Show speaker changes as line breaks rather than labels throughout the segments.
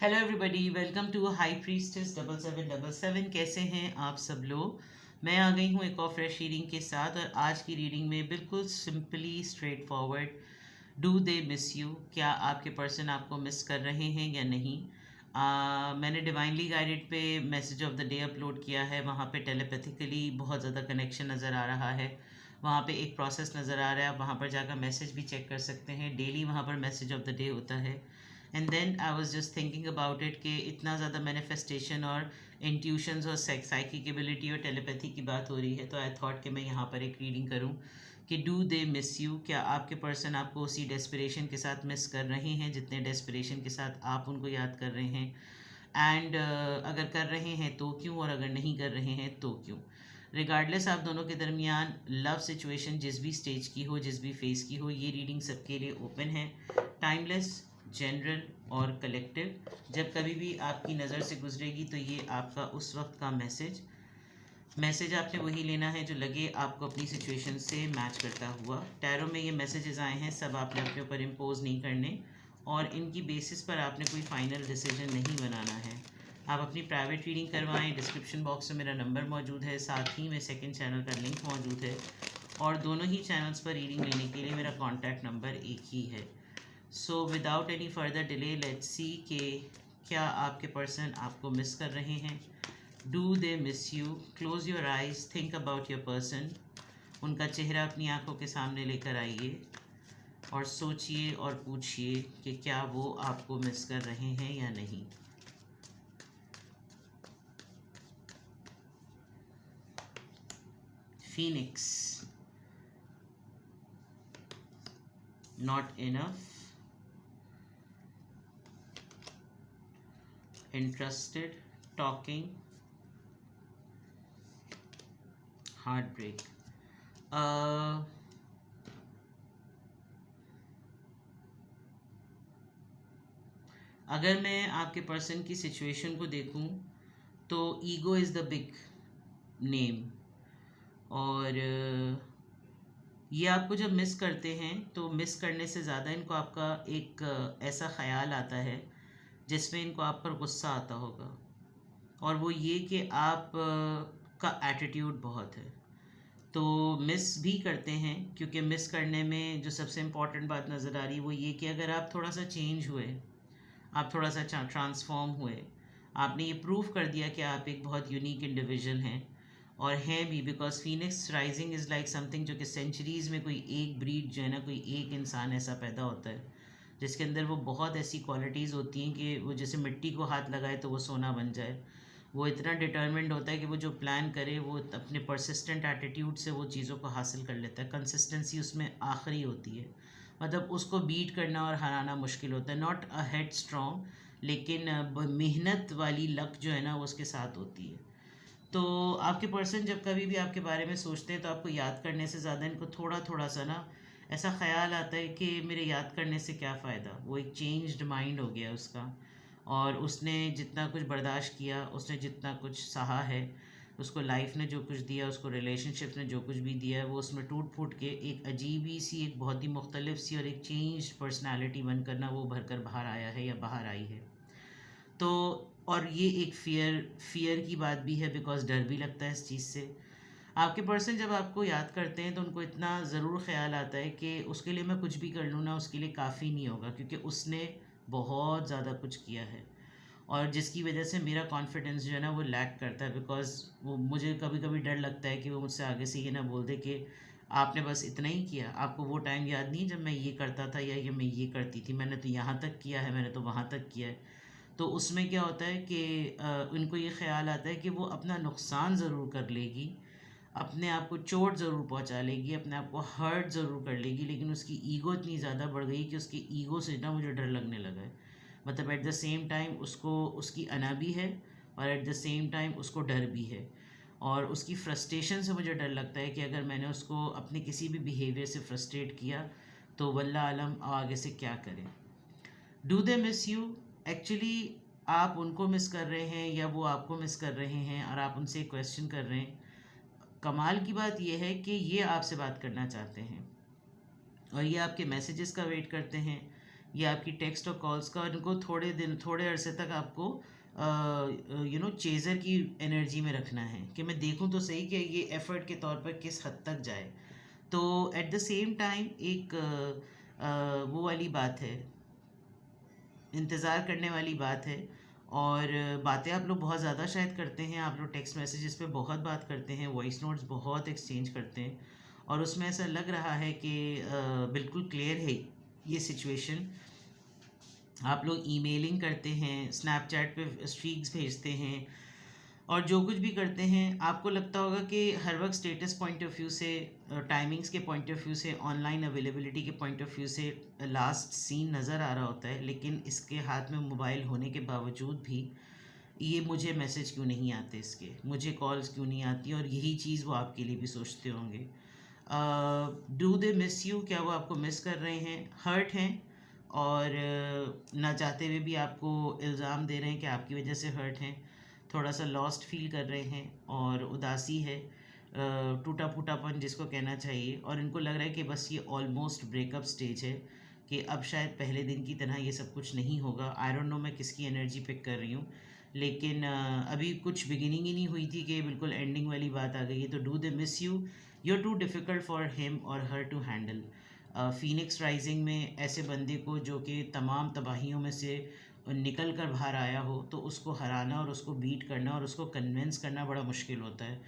Hello everybody, welcome to high priestess 7777। कैसे हैं आप सब लोग। मैं आ गई हूँ एक और फ्रेश रीडिंग के साथ, और आज की रीडिंग में बिल्कुल simply straight forward, do they miss you. क्या आपके पर्सन आपको मिस कर रहे हैं या नहीं। मैंने डिवाइनली गाइडेड पे message of the day upload किया है। वहाँ पे टेलीपैथिकली बहुत ज़्यादा कनेक्शन नज़र आ रहा है। वहाँ पे एक प्रोसेस नज़र आ रहा है। आप वहाँ पर जाकर मैसेज भी चेक कर सकते हैं। डेली वहाँ पर मैसेज ऑफ द डे होता है। And then I was just thinking about it कि इतना ज़्यादा मैनिफेस्टेशन और इंट्यूशंस और साइकिक एबिलिटी और टेलीपैथी की बात हो रही है, तो आई थॉट कि मैं यहाँ पर एक रीडिंग करूँ कि डू दे मिस यू। क्या आपके पर्सन आपको उसी डेस्पिरेशन के साथ मिस कर रहे हैं जितने डेस्पिरेशन के साथ आप उनको याद कर रहे हैं। एंड अगर कर रहे हैं तो क्यों, और अगर नहीं कर रहे हैं तो क्यों। रिगार्डलेस आप दोनों के दरमियान लव सिचुएशन जिस भी स्टेज की हो, जिस भी फेज़ की हो, ये रीडिंग सबके लिए ओपन है। टाइमलेस, जनरल और कलेक्टिव। जब कभी भी आपकी नज़र से गुजरेगी तो ये आपका उस वक्त का मैसेज आपने वही लेना है जो लगे आपको अपनी सिचुएशन से मैच करता हुआ। टैरो में ये मैसेजेस आए हैं, सब आपने अपने ऊपर इम्पोज नहीं करने, और इनकी बेसिस पर आपने कोई फाइनल डिसीजन नहीं बनाना है। आप अपनी प्राइवेट रीडिंग करवाएं। डिस्क्रिप्शन बॉक्स में मेरा नंबर मौजूद है, साथ ही में सेकंड चैनल का लिंक मौजूद है, और दोनों ही चैनल्स पर रीडिंग लेने के लिए मेरा कॉन्टैक्ट नंबर एक ही है। So without any further delay, let's see कि क्या आपके पर्सन आपको मिस कर रहे हैं। Do they miss you. Close your eyes, think about your person. उनका चेहरा अपनी आंखों के सामने लेकर आइए और सोचिए और पूछिए कि क्या वो आपको मिस कर रहे हैं या नहीं। Phoenix, not enough, interested, talking, heart break. अगर मैं आपके पर्सन की सिचुएशन को देखूं तो ego is the big name, और ये आपको जब मिस करते हैं तो मिस करने से ज़्यादा इनको आपका एक ऐसा ख्याल आता है जिसमें इनको आप पर गुस्सा आता होगा, और वो ये कि आप का एटीट्यूड बहुत है। तो मिस भी करते हैं, क्योंकि मिस करने में जो सबसे इम्पॉर्टेंट बात नज़र आ रही है वो ये कि अगर आप थोड़ा सा चेंज हुए, आप थोड़ा सा ट्रांसफॉर्म हुए, आपने ये प्रूव कर दिया कि आप एक बहुत यूनिक इंडिविजुअल हैं, और हैं भी, because Phoenix rising is like something जो कि सेंचुरीज़ में कोई एक ब्रीड जो है ना, कोई एक इंसान ऐसा पैदा होता है जिसके अंदर वो बहुत ऐसी क्वालिटीज़ होती हैं कि वो जैसे मिट्टी को हाथ लगाए तो वो सोना बन जाए। वो इतना डिटर्मिन्ड होता है कि वो जो प्लान करे वो अपने परसिस्टेंट एटीट्यूड से वो चीज़ों को हासिल कर लेता है। कंसिस्टेंसी उसमें आखिरी होती है, मतलब उसको बीट करना और हराना मुश्किल होता है। नॉट अ हेड स्ट्रॉन्ग, लेकिन मेहनत वाली लक जो है ना वो उसके साथ होती है। तो आपके पर्सन जब कभी भी आपके बारे में सोचते हैं तो आपको याद करने से ज़्यादा इनको थोड़ा थोड़ा सा ना ऐसा ख्याल आता है कि मेरे याद करने से क्या फ़ायदा। वो एक चेंज्ड माइंड हो गया उसका, और उसने जितना कुछ बर्दाश्त किया, उसने जितना कुछ सहा है, उसको लाइफ ने जो कुछ दिया, उसको रिलेशनशिप ने जो कुछ भी दिया है, वो उसमें टूट फूट के एक अजीब ही सी, एक बहुत ही मुख्तलिफ सी और एक चेंज पर्सनालिटी बनकर ना वो भर कर बाहर आया है या बाहर आई है। तो और ये एक फ़ियर की बात भी है, बिकॉज़ डर भी लगता है इस चीज़ से। आपके पर्सन जब आपको याद करते हैं तो उनको इतना ज़रूर ख़्याल आता है कि उसके लिए मैं कुछ भी कर लूँ ना, उसके लिए काफ़ी नहीं होगा, क्योंकि उसने बहुत ज़्यादा कुछ किया है, और जिसकी वजह से मेरा कॉन्फिडेंस जो है ना वो लैक करता है। बिकॉज़ वो मुझे कभी कभी डर लगता है कि वो मुझसे आगे से ये ना बोल दे कि आपने बस इतना ही किया, आपको वो टाइम याद नहीं जब मैं ये करता था या ये मैं ये करती थी, मैंने तो यहाँ तक किया है, मैंने तो वहाँ तक किया है। तो उसमें क्या होता है कि उनको ये ख़्याल आता है कि वो अपना नुकसान ज़रूर कर लेगी, अपने आप को चोट ज़रूर पहुंचा लेगी, अपने आप को हर्ट ज़रूर कर लेगी, लेकिन उसकी ईगो इतनी ज़्यादा बढ़ गई कि उसकी ईगो से ना मुझे डर लगने लगा है। मतलब एट द सेम टाइम उसको उसकी अना भी है, और एट द सेम टाइम उसको डर भी है, और उसकी फ्रस्ट्रेशन से मुझे डर लगता है कि अगर मैंने उसको अपने किसी भी बिहेवियर से फ्रस्ट्रेट किया तो वल्लाह आलम आगे से क्या करें। Do they miss you. Actually आप उनको मिस कर रहे हैं या वो आपको मिस कर रहे हैं, और आप उनसे क्वेश्चन कर रहे हैं। कमाल की बात यह है कि ये आपसे बात करना चाहते हैं, और ये आपके मैसेजेस का वेट करते हैं। या आपकी टेक्स्ट और कॉल्स का, और इनको थोड़े अरसे तक आपको चेज़र की एनर्जी में रखना है कि मैं देखूं तो सही कि ये एफर्ट के तौर पर किस हद तक जाए। तो एट द सेम टाइम एक वो वाली बात है, इंतज़ार करने वाली बात है। और बातें आप लोग बहुत ज़्यादा शायद करते हैं, आप लोग टेक्स्ट मैसेजेस पे बहुत बात करते हैं, वॉइस नोट्स बहुत एक्सचेंज करते हैं, और उसमें ऐसा लग रहा है कि बिल्कुल क्लियर है ये सिचुएशन। आप लोग ईमेलिंग करते हैं, स्नैपचैट पे स्ट्रीक्स भेजते हैं, और जो कुछ भी करते हैं आपको लगता होगा कि हर वक्त स्टेटस पॉइंट ऑफ व्यू से, टाइमिंग्स के पॉइंट ऑफ व्यू से, ऑनलाइन अवेलेबिलिटी के पॉइंट ऑफ व्यू से लास्ट सीन नज़र आ रहा होता है, लेकिन इसके हाथ में मोबाइल होने के बावजूद भी ये मुझे मैसेज क्यों नहीं आते, इसके मुझे कॉल्स क्यों नहीं आती, और यही चीज़ वो आपके लिए भी सोचते होंगे। डू दे मिस यू, क्या वो आपको मिस कर रहे हैं, हर्ट हैं, और ना चाहते हुए भी आपको इल्ज़ाम दे रहे हैं कि आपकी वजह से हर्ट हैं, थोड़ा सा लॉस्ट फील कर रहे हैं, और उदासी है, टूटा फूटापन जिसको कहना चाहिए, और इनको लग रहा है कि बस ये ऑलमोस्ट ब्रेकअप स्टेज है, कि अब शायद पहले दिन की तरह ये सब कुछ नहीं होगा। आई डोंट नो मैं किसकी एनर्जी पिक कर रही हूँ, लेकिन अभी कुछ बिगिनिंग ही नहीं हुई थी कि बिल्कुल एंडिंग वाली बात आ गई है। तो do they miss you, you are too difficult for him और her to handle. Phoenix Rising में ऐसे बंदे को जो कि तमाम तबाहियों में से निकल कर बाहर आया हो, तो उसको हराना और उसको बीट करना और उसको कन्विंस करना बड़ा मुश्किल होता है,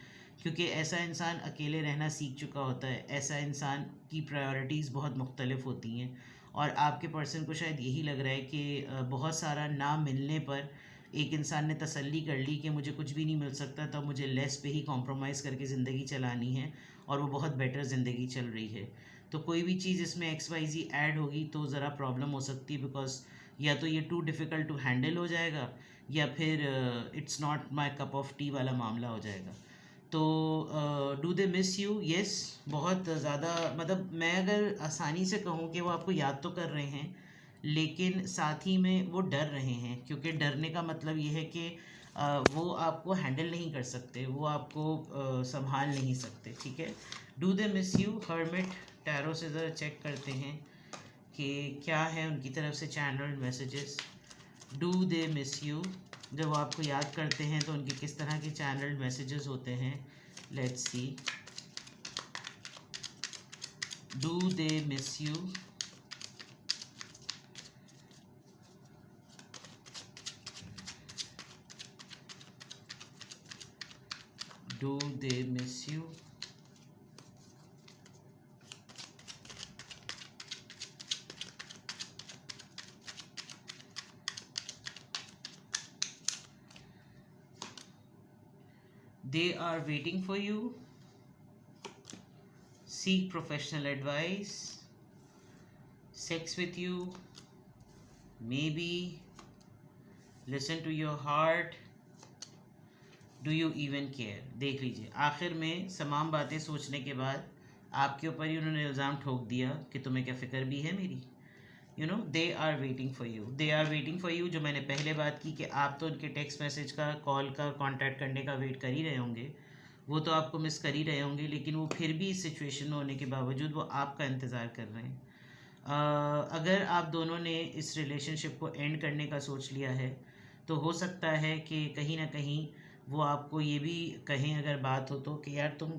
क्योंकि ऐसा इंसान अकेले रहना सीख चुका होता है, ऐसा इंसान की प्रायोरिटीज़ बहुत मुख्तलिफ होती हैं, और आपके पर्सन को शायद यही लग रहा है कि बहुत सारा ना मिलने पर एक इंसान ने तसल्ली कर ली कि मुझे कुछ भी नहीं मिल सकता, तो मुझे लेस पे ही कॉम्प्रोमाइज़ करके ज़िंदगी चलानी है, और वो बहुत बेटर ज़िंदगी चल रही है। तो कोई भी चीज़ इसमें XYZ ऐड होगी तो ज़रा प्रॉब्लम हो सकती है, बिकॉज या तो ये टू डिफ़िकल्ट टू हैंडल हो जाएगा, या फिर it's not my cup of T वाला मामला हो जाएगा। तो do they miss you, yes, बहुत ज़्यादा। मतलब मैं अगर आसानी से कहूँ कि वो आपको याद तो कर रहे हैं, लेकिन साथ ही में वो डर रहे हैं, क्योंकि डरने का मतलब ये है कि वो आपको हैंडल नहीं कर सकते, वो आपको संभाल नहीं सकते, ठीक है। Do they miss you, hermit tarot से ज़रा चेक करते हैं कि क्या है उनकी तरफ से channel messages. Do they miss you, जब वो आपको याद करते हैं तो उनके किस तरह के चैनल मैसेजेस होते हैं, let's see. Do they miss you, do they miss you, they are waiting for you, seek professional advice, sex with you, maybe, listen to your heart, do you even care. देख लीजिए, आखिर में तमाम बातें सोचने के बाद आपके ऊपर ही उन्होंने इल्ज़ाम ठोक दिया कि तुम्हें क्या फ़िक्र भी है मेरी। They are waiting for you, they are waiting for you. जो मैंने पहले बात की कि आप तो उनके टेक्स्ट मैसेज का, कॉल का, कांटेक्ट करने का वेट कर ही रहे होंगे, वो तो आपको मिस कर ही रहे होंगे, लेकिन वो फिर भी इस सिचुएशन में होने के बावजूद वो आपका इंतज़ार कर रहे हैं। अगर आप दोनों ने इस रिलेशनशिप को एंड करने का सोच लिया है, तो हो सकता है कि कहीं ना कहीं वो आपको ये भी कहें, अगर बात हो तो, कि यार तुम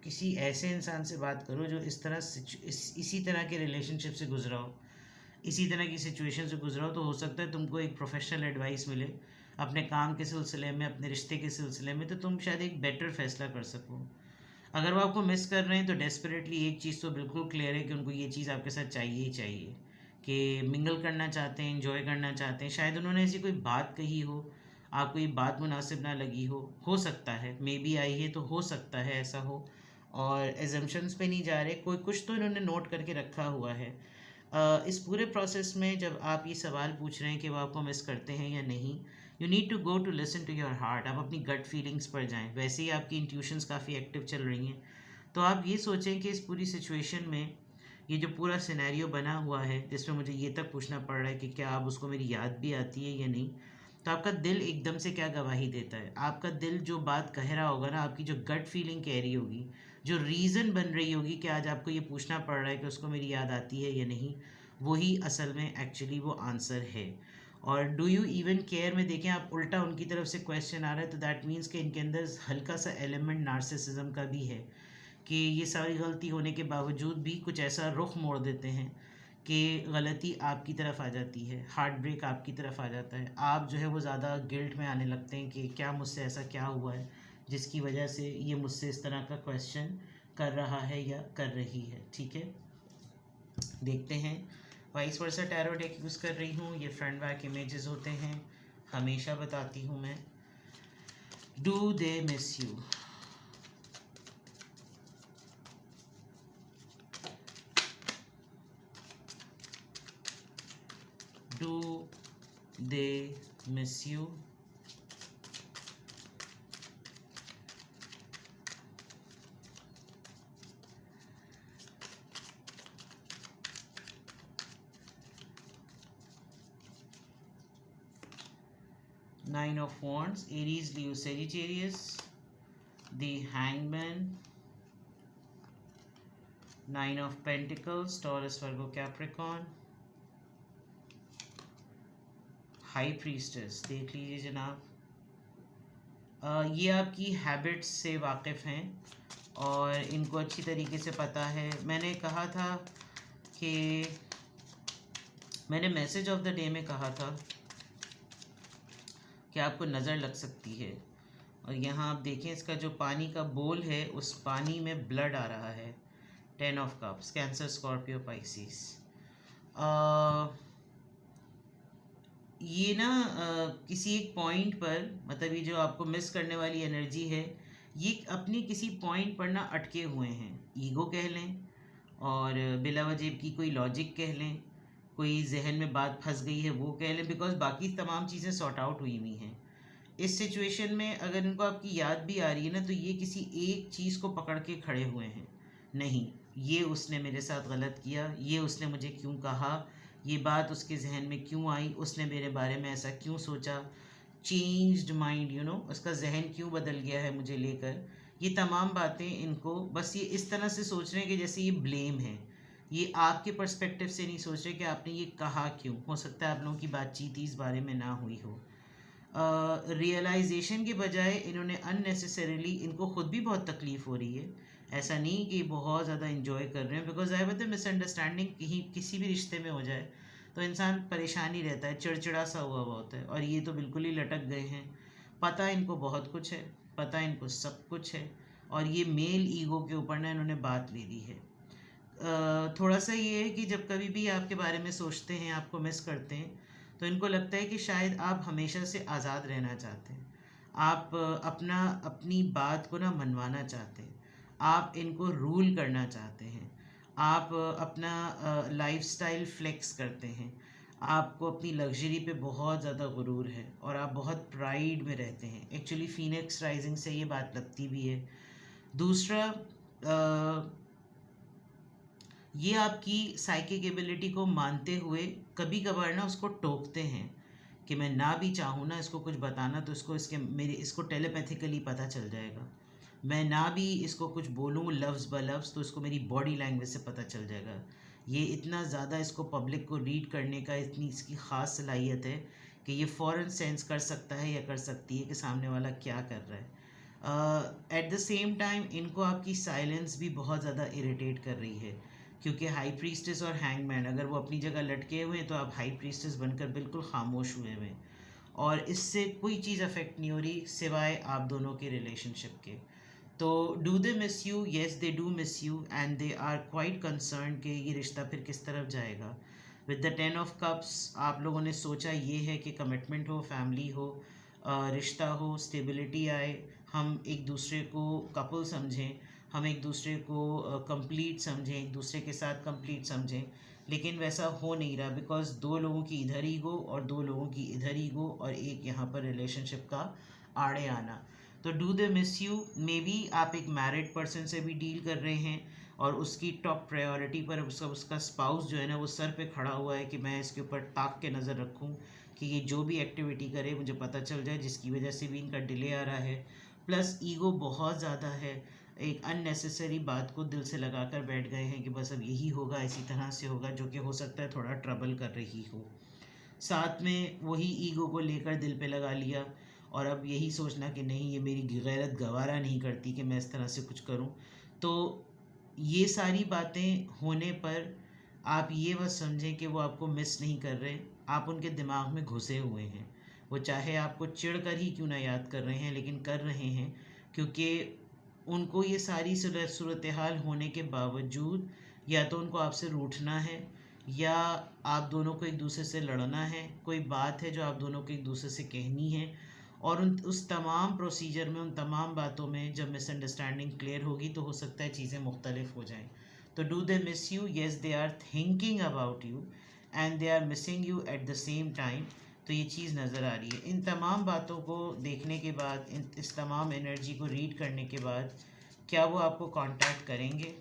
किसी ऐसे इंसान से बात करो जो इस तरह इसी तरह के रिलेशनशिप से गुजरा हो, इसी तरह की सिचुएशन से गुजरा हो, तो हो सकता है तुमको एक प्रोफेशनल एडवाइस मिले अपने काम के सिलसिले में, अपने रिश्ते के सिलसिले में, तो तुम शायद एक बेटर फैसला कर सको। अगर वो आपको मिस कर रहे हैं तो डेस्परेटली एक चीज़ तो बिल्कुल क्लियर है कि उनको ये चीज़ आपके साथ चाहिए ही चाहिए, कि मिंगल करना चाहते हैं, इंजॉय करना चाहते हैं। शायद उन्होंने ऐसी कोई बात कही हो, आपको ये बात मुनासिब ना लगी हो सकता है, मे बी आई है तो हो सकता है ऐसा हो, और एजम्पशंस पे नहीं जा रहे, कोई कुछ तो इन्होंने नोट करके रखा हुआ है। इस पूरे प्रोसेस में जब आप ये सवाल पूछ रहे हैं कि वो आपको मिस करते हैं या नहीं, you need to go to listen to your heart. आप अपनी गट फीलिंग्स पर जाएं, वैसे ही आपकी इंट्यूशंस काफ़ी एक्टिव चल रही हैं, तो आप ये सोचें कि इस पूरी सिचुएशन में ये जो पूरा सिनेरियो बना हुआ है, जिसमें मुझे ये तक पूछना पड़ रहा है कि क्या अब उसको मेरी याद भी आती है या नहीं, तो आपका दिल एकदम से क्या गवाही देता है। आपका दिल जो बात कह रहा होगा ना, आपकी जो गट फीलिंग कह रही होगी, जो रीज़न बन रही होगी कि आज आपको ये पूछना पड़ रहा है कि उसको मेरी याद आती है या नहीं, वही असल में एक्चुअली वो आंसर है। और डू यू इवन केयर में देखें आप, उल्टा उनकी तरफ से क्वेश्चन आ रहा है, तो दैट मीन्स कि इनके अंदर हल्का सा एलिमेंट नार्सिसिज्म का भी है, कि ये सारी गलती होने के बावजूद भी कुछ ऐसा रुख मोड़ देते हैं कि गलती आपकी तरफ आ जाती है, हार्ट ब्रेक आपकी तरफ आ जाता है, आप जो है वो ज़्यादा गिल्ट में आने लगते हैं कि क्या मुझसे ऐसा क्या हुआ है जिसकी वजह से ये मुझसे इस तरह का क्वेश्चन कर रहा है या कर रही है। ठीक है, देखते हैं। Vice versa tarot deck use कर रही हूँ, ये फ्रंट बैक इमेजेस होते हैं, हमेशा बताती हूँ मैं। Do they miss you? Do they miss you? Nine of Wands, Aries, Leo, Sagittarius, the Hangman, Nine of Pentacles, Taurus, Virgo, Capricorn, high priestess. देख लीजिए जनाब, ये आपकी हैबिट्स से वाकिफ़ हैं और इनको अच्छी तरीके से पता है। मैंने कहा था कि मैंने मैसेज ऑफ द डे में कहा था कि आपको नज़र लग सकती है, और यहाँ आप देखें इसका जो पानी का बोल है उस पानी में ब्लड आ रहा है। 10 of cups, cancer, Scorpio, Pisces. ये ना किसी एक पॉइंट पर, मतलब ये जो आपको मिस करने वाली एनर्जी है, ये अपनी किसी पॉइंट पर ना अटके हुए हैं। ईगो कह लें और बिला वजह की कोई लॉजिक कह लें, कोई जहन में बात फंस गई है वो कह लें, बिकॉज बाकी तमाम चीज़ें सॉर्ट आउट हुई हुई हैं। इस सिचुएशन में अगर इनको आपकी याद भी आ रही है ना, तो ये किसी एक चीज़ को पकड़ के खड़े हुए हैं। नहीं, ये उसने मेरे साथ गलत किया, ये उसने मुझे क्यों कहा, ये बात उसके जहन में क्यों आई, उसने मेरे बारे में ऐसा क्यों सोचा, चेंज्ड माइंड, यू नो, उसका जहन क्यों बदल गया है मुझे लेकर। ये तमाम बातें इनको बस ये इस तरह से सोच रहे हैं कि जैसे ये ब्लेम है। ये आपके पर्सपेक्टिव से नहीं सोच रहे कि आपने ये कहा क्यों। हो सकता है आप लोगों की बातचीत ही इस बारे में ना हुई हो। रियलाइजेशन के बजाय इन्होंने अननेसेसरीली, इनको खुद भी बहुत तकलीफ़ हो रही है, ऐसा नहीं कि बहुत ज़्यादा इन्जॉय कर रहे हैं, बिकॉज आई वत मिसअंडरस्टैंडिंग कहीं किसी भी रिश्ते में हो जाए तो इंसान परेशान ही रहता है, चिड़चिड़ा सा हुआ होता है, और ये तो बिल्कुल ही लटक गए हैं। पता इनको बहुत कुछ है, पता इनको सब कुछ है, और ये मेल ईगो के ऊपर ना इन्होंने बात ले ली है। थोड़ा सा ये है कि जब कभी भी आपके बारे में सोचते हैं, आपको मिस करते हैं, तो इनको लगता है कि शायद आप हमेशा से आज़ाद रहना चाहते हैं, आप अपनी बात को ना मनवाना चाहते हैं, आप इनको रूल करना चाहते हैं, आप अपना लाइफस्टाइल फ्लेक्स करते हैं, आपको अपनी लग्जरी पे बहुत ज़्यादा गुरूर है और आप बहुत प्राइड में रहते हैं। एक्चुअली फीनिक्स राइजिंग से ये बात लगती भी है। दूसरा, ये आपकी साइकिक एबिलिटी को मानते हुए कभी कभार ना उसको टोकते हैं कि मैं ना भी चाहूँ ना इसको कुछ बताना, तो इसको टेलीपैथिकली पता चल जाएगा। मैं ना भी इसको कुछ बोलूँ लफ्ज़ ब लफ्ज़, तो इसको मेरी बॉडी लैंग्वेज से पता चल जाएगा। ये इतना ज़्यादा इसको पब्लिक को रीड करने का इतनी इसकी ख़ास सलाहियत है कि ये फ़ौरन सेंस कर सकता है या कर सकती है कि सामने वाला क्या कर रहा है। एट द सेम टाइम इनको आपकी साइलेंस भी बहुत ज़्यादा इरिटेट कर रही है, क्योंकि हाई प्रीस्टेस और हैंगमैन अगर वो अपनी जगह लटके हुए हैं तो आप हाई प्रीस्टेस बनकर बिल्कुल खामोश हुए हुए हैं, और इससे कोई चीज़ अफेक्ट नहीं हो रही सिवाय आप दोनों के रिलेशनशिप के। तो do they miss you? Yes they do miss you, and they are quite concern कि ये रिश्ता फिर किस तरफ जाएगा। विद द 10 ऑफ कप्स आप लोगों ने सोचा ये है कि कमिटमेंट हो, फैमिली हो, रिश्ता हो, स्टेबिलिटी आए, हम एक दूसरे को कपल समझें, हम एक दूसरे को कंप्लीट समझें, एक दूसरे के साथ कंप्लीट समझें, लेकिन वैसा हो नहीं रहा, बिकॉज दो लोगों की इधर ईगो और दो लोगों की इधर ईगो, और एक यहाँ पर रिलेशनशिप का आड़े आना। तो do they miss you? May be आप एक मैरिड पर्सन से भी डील कर रहे हैं और उसकी टॉप प्रायोरिटी पर उसका स्पाउस जो है ना वो सर पे खड़ा हुआ है कि मैं इसके ऊपर ताक के नज़र रखूं कि ये जो भी एक्टिविटी करे मुझे पता चल जाए, जिसकी वजह से भी इनका डिले आ रहा है। प्लस ईगो बहुत ज़्यादा है, एक अननेसेसरी बात को दिल से लगा कर बैठ गए हैं कि बस अब यही होगा, इसी तरह से होगा, जो कि हो सकता है थोड़ा ट्रबल कर रही हो। साथ में वही ईगो को लेकर दिल पे लगा लिया और अब यही सोचना कि नहीं, ये मेरी गैरत गवारा नहीं करती कि मैं इस तरह से कुछ करूं। तो ये सारी बातें होने पर आप ये बस समझें कि वो आपको मिस नहीं कर रहे, आप उनके दिमाग में घुसे हुए हैं। वो चाहे आपको चिढ़ कर ही क्यों ना याद कर रहे हैं, लेकिन कर रहे हैं क्योंकि उनको ये सारी सूरत हाल होने के बावजूद या तो उनको आपसे रूठना है या आप दोनों को एक दूसरे से लड़ना है, कोई बात है जो आप दोनों को एक दूसरे से कहनी है। और उन उस तमाम प्रोसीजर में, उन तमाम बातों में जब मिसअंडरस्टैंडिंग क्लियर होगी तो हो सकता है चीज़ें मुख्तलिफ हो जाएं। तो do they miss you? Yes, they are thinking about you and they are missing you at the same time. तो ये चीज़ नज़र आ रही है। इन तमाम बातों को देखने के बाद, इस तमाम एनर्जी को रीड करने के बाद, क्या वो आपको कांटेक्ट करेंगे?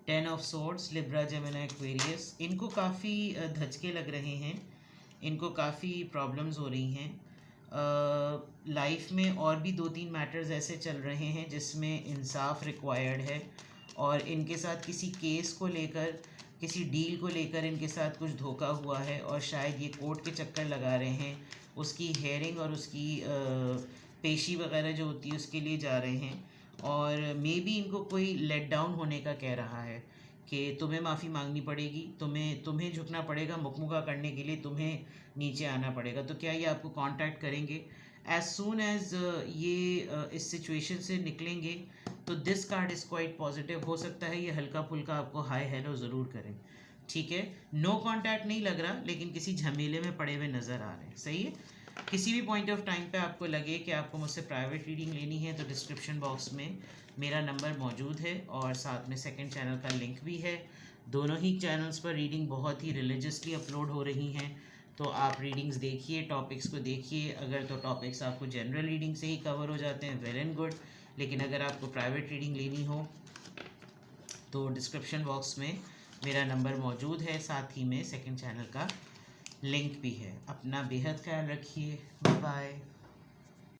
10 of swords, Libra, Gemini, Aquarius. इनको काफ़ी धचके लग रहे हैं, इनको काफ़ी प्रॉब्लम्स हो रही हैं। लाइफ में और भी 2-3 मैटर्स ऐसे चल रहे हैं जिसमें इंसाफ रिक्वायर्ड है और इनके साथ किसी केस को लेकर, किसी डील को लेकर इनके साथ कुछ धोखा हुआ है और शायद ये कोर्ट के चक्कर लगा रहे हैं, उसकी हेयरिंग और उसकी पेशी वगैरह जो होती है उसके लिए जा रहे हैं। और मे बी इनको कोई लेट डाउन होने का कह रहा है कि तुम्हें माफ़ी मांगनी पड़ेगी, तुम्हें झुकना पड़ेगा, मुखमुखा करने के लिए तुम्हें नीचे आना पड़ेगा। तो क्या ये आपको कांटेक्ट करेंगे? एज सून एज ये इस सिचुएशन से निकलेंगे तो this card is quite positive. हो सकता है ये हल्का फुल्का आपको हाय हेलो ज़रूर करें, ठीक है। नो कांटेक्ट नहीं लग रहा, लेकिन किसी झमेले में पड़े हुए नज़र आ रहे हैं, सही है। किसी भी पॉइंट ऑफ टाइम पे आपको लगे कि आपको मुझसे प्राइवेट रीडिंग लेनी है तो डिस्क्रिप्शन बॉक्स में मेरा नंबर मौजूद है और साथ में सेकंड चैनल का लिंक भी है। दोनों ही चैनल्स पर रीडिंग बहुत ही रिलीजियसली अपलोड हो रही हैं, तो आप रीडिंग्स देखिए, टॉपिक्स को देखिए। अगर तो टॉपिक्स आपको जनरल रीडिंग से ही कवर हो जाते हैं, वेल एंड गुड, लेकिन अगर आपको प्राइवेट रीडिंग लेनी हो तो डिस्क्रिप्शन बॉक्स में मेरा नंबर मौजूद है, साथ ही में सेकंड चैनल का लिंक भी है। अपना बेहद ख्याल रखिए, बाय बाय।